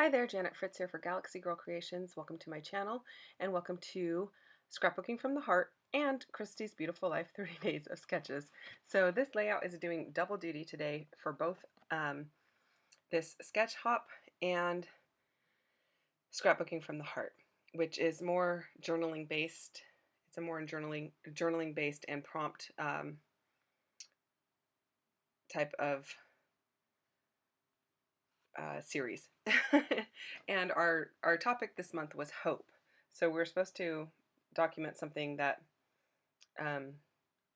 Hi there, Janet Fritz here for Galaxy Girl Creations. Welcome to my channel and welcome to Scrapbooking from the Heart and Christy's Beautiful Life 30 Days of Sketches. So this layout is doing double duty today for both this sketch hop and Scrapbooking from the Heart, which is more journaling based. It's a more journaling based and prompt type of series. And our topic this month was hope. So we're supposed to document something that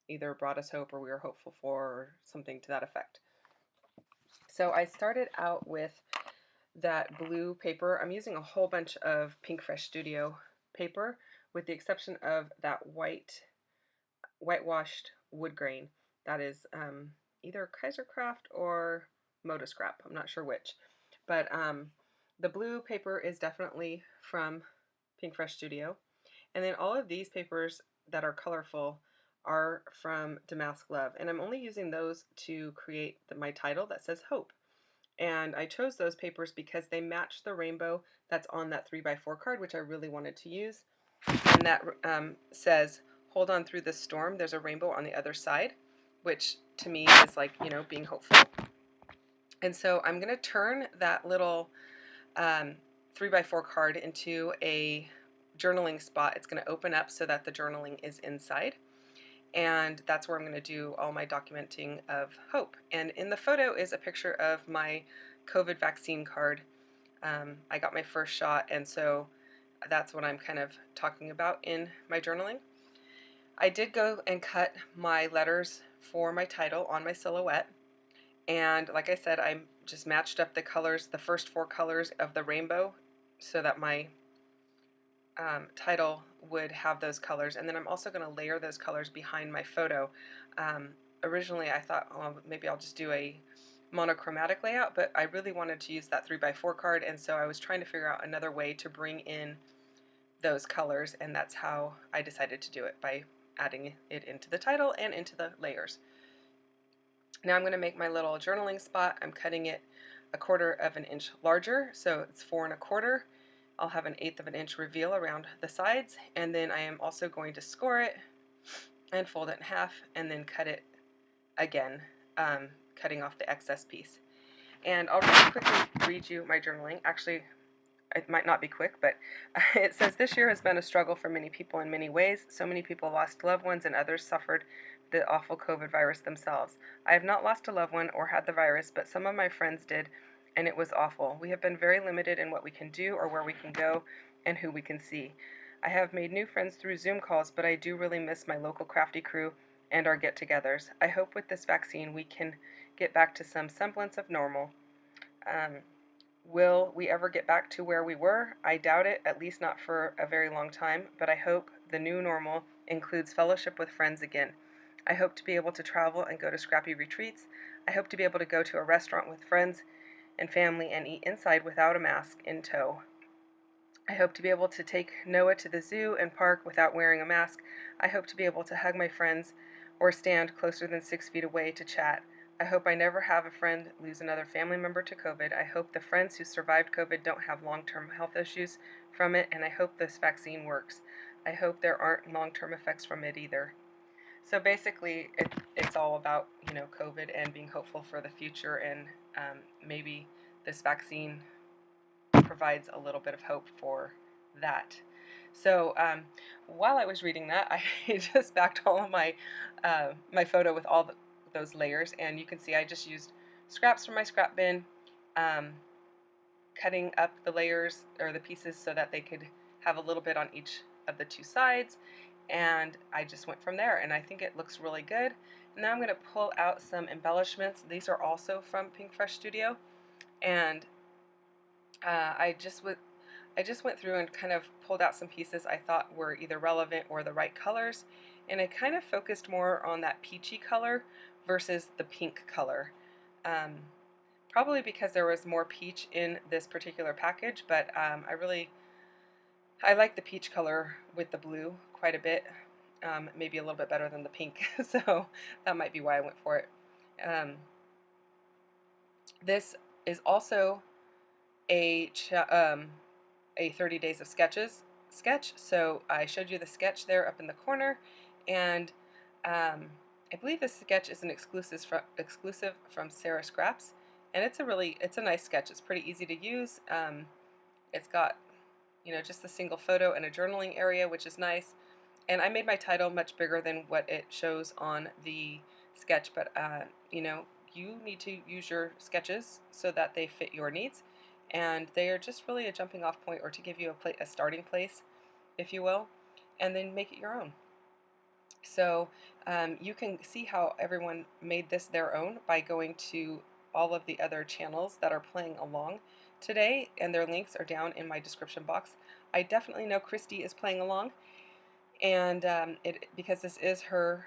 either brought us hope or we were hopeful for, or something to that effect. So I started out with that blue paper. I'm using a whole bunch of Pink Fresh Studio paper with the exception of that whitewashed wood grain. That is either Kaisercraft or Scrap. I'm not sure which. But the blue paper is definitely from Pink Fresh Studio. And then all of these papers that are colorful are from Damask Love. And I'm only using those to create my title that says Hope. And I chose those papers because they match the rainbow that's on that 3x4 card, which I really wanted to use. And that says, hold on through the storm, there's a rainbow on the other side, which to me is like, being hopeful. And so I'm going to turn that little 3x4 card into a journaling spot. It's going to open up so that the journaling is inside. And that's where I'm going to do all my documenting of hope. And in the photo is a picture of my COVID vaccine card. I got my first shot, and so that's what I'm kind of talking about in my journaling. I did go and cut my letters for my title on my silhouette. And like I said, I just matched up the colors, the first 4 colors of the rainbow, so that my title would have those colors. And then I'm also going to layer those colors behind my photo. Originally I thought, oh, maybe I'll just do a monochromatic layout, but I really wanted to use that 3x4 card, and so I was trying to figure out another way to bring in those colors, and that's how I decided to do it, by adding it into the title and into the layers. Now I'm going to make my little journaling spot. I'm cutting it 1/4 of an inch larger, so it's 4 1/4. I'll have an 1/8 of an inch reveal around the sides, and then I am also going to score it and fold it in half and then cut it again, cutting off the excess piece. And I'll really quickly read you my journaling. Actually, it might not be quick, but it says, this year has been a struggle for many people in many ways. So many people lost loved ones and others suffered the awful COVID virus themselves. I have not lost a loved one or had the virus, but some of my friends did, and it was awful. We have been very limited in what we can do or where we can go and who we can see. I have made new friends through Zoom calls, but I do really miss my local crafty crew and our get-togethers. I hope with this vaccine we can get back to some semblance of normal. Will we ever get back to where we were? I doubt it, at least not for a very long time, but I hope the new normal includes fellowship with friends again. I hope to be able to travel and go to scrappy retreats. I hope to be able to go to a restaurant with friends and family and eat inside without a mask in tow. I hope to be able to take Noah to the zoo and park without wearing a mask. I hope to be able to hug my friends or stand closer than 6 feet away to chat. I hope I never have a friend lose another family member to COVID. I hope the friends who survived COVID don't have long-term health issues from it, and I hope this vaccine works. I hope there aren't long-term effects from it either. So basically, it's all about, COVID and being hopeful for the future, and maybe this vaccine provides a little bit of hope for that. So while I was reading that, I just backed all of my my photo with all those layers, and you can see I just used scraps from my scrap bin, cutting up the layers or the pieces so that they could have a little bit on each of the 2 sides, and I just went from there, and I think it looks really good. Now I'm going to pull out some embellishments. These are also from Pink Fresh Studio, and I just went through and kind of pulled out some pieces I thought were either relevant or the right colors, and I kind of focused more on that peachy color versus the pink color. Probably because there was more peach in this particular package, but I like the peach color with the blue quite a bit, maybe a little bit better than the pink, so that might be why I went for it. This is also a 30 days of sketches sketch. So I showed you the sketch there up in the corner, and I believe this sketch is an exclusive from Sarah Scraps, and it's a nice sketch. It's pretty easy to use. It's got, you know, just a single photo and a journaling area, which is nice. And I made my title much bigger than what it shows on the sketch, but you know, you need to use your sketches so that they fit your needs, and they are just really a jumping off point, or to give you a starting place, if you will, and then make it your own. So you can see how everyone made this their own by going to all of the other channels that are playing along today, and their links are down in my description box. I definitely know Christy is playing along, and because this is her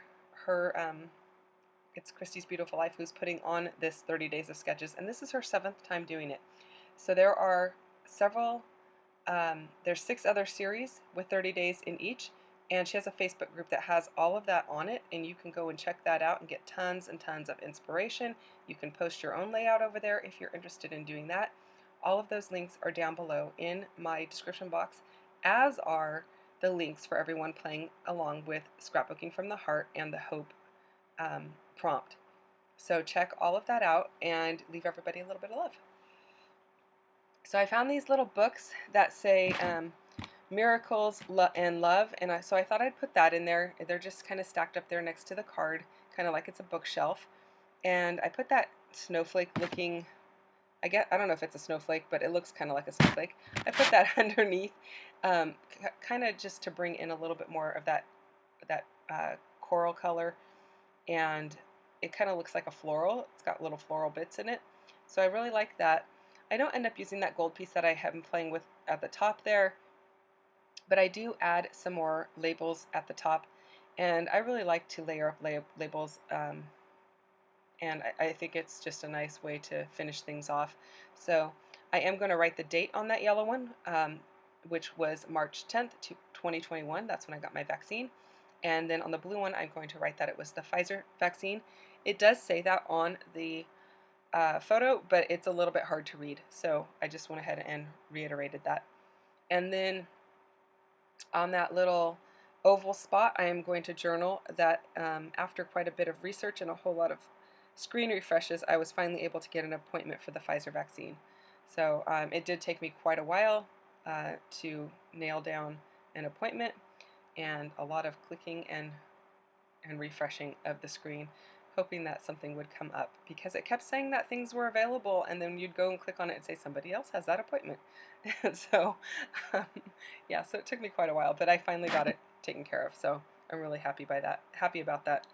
it's Christy's Beautiful Life who's putting on this 30 days of sketches, and this is her 7th time doing it. So there are several, there's 6 other series with 30 days in each, and she has a Facebook group that has all of that on it, and you can go and check that out and get tons and tons of inspiration. You can post your own layout over there if you're interested in doing that. All of those links are down below in my description box, as are the links for everyone playing along with Scrapbooking from the Heart and the Hope prompt. So check all of that out and leave everybody a little bit of love. So I found these little books that say miracles and love, and so I thought I'd put that in there. They're just kind of stacked up there next to the card, kind of like it's a bookshelf. And I put that snowflake looking, I don't know if it's a snowflake, but it looks kind of like a snowflake. I put that underneath, kind of just to bring in a little bit more of that coral color, and it kind of looks like a floral. It's got little floral bits in it, so I really like that. I don't end up using that gold piece that I have been playing with at the top there, but I do add some more labels at the top, and I really like to layer up labels, and I think it's just a nice way to finish things off. So I am going to write the date on that yellow one, which was March 10th, 2021. That's when I got my vaccine. And then on the blue one, I'm going to write that it was the Pfizer vaccine. It does say that on the photo, but it's a little bit hard to read, so I just went ahead and reiterated that. And then on that little oval spot, I am going to journal that after quite a bit of research and a whole lot of screen refreshes, I was finally able to get an appointment for the Pfizer vaccine. So it did take me quite a while to nail down an appointment, and a lot of clicking and refreshing of the screen, hoping that something would come up, because it kept saying that things were available, and then you'd go and click on it and say somebody else has that appointment. So yeah, so it took me quite a while, but I finally got it taken care of, so I'm really happy about that.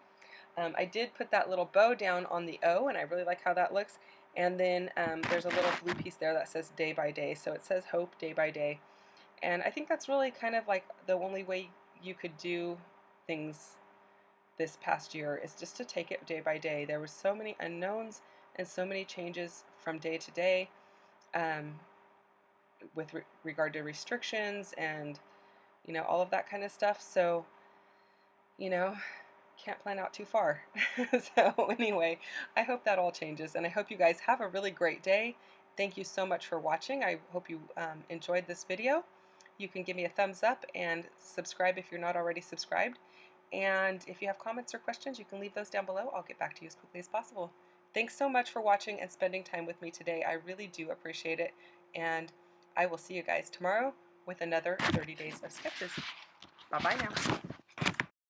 I did put that little bow down on the O, and I really like how that looks. And then there's a little blue piece there that says day by day, so it says hope day by day. And I think that's really kind of like the only way you could do things this past year, is just to take it day by day. There were so many unknowns and so many changes from day to day, with regard to restrictions and, you know, all of that kind of stuff. So, you know, can't plan out too far. So anyway, I hope that all changes, and I hope you guys have a really great day. Thank you so much for watching. I hope you enjoyed this video. You can give me a thumbs up and subscribe if you're not already subscribed. And if you have comments or questions, you can leave those down below. I'll get back to you as quickly as possible. Thanks so much for watching and spending time with me today. I really do appreciate it. And I will see you guys tomorrow with another 30 days of sketches. Bye-bye now.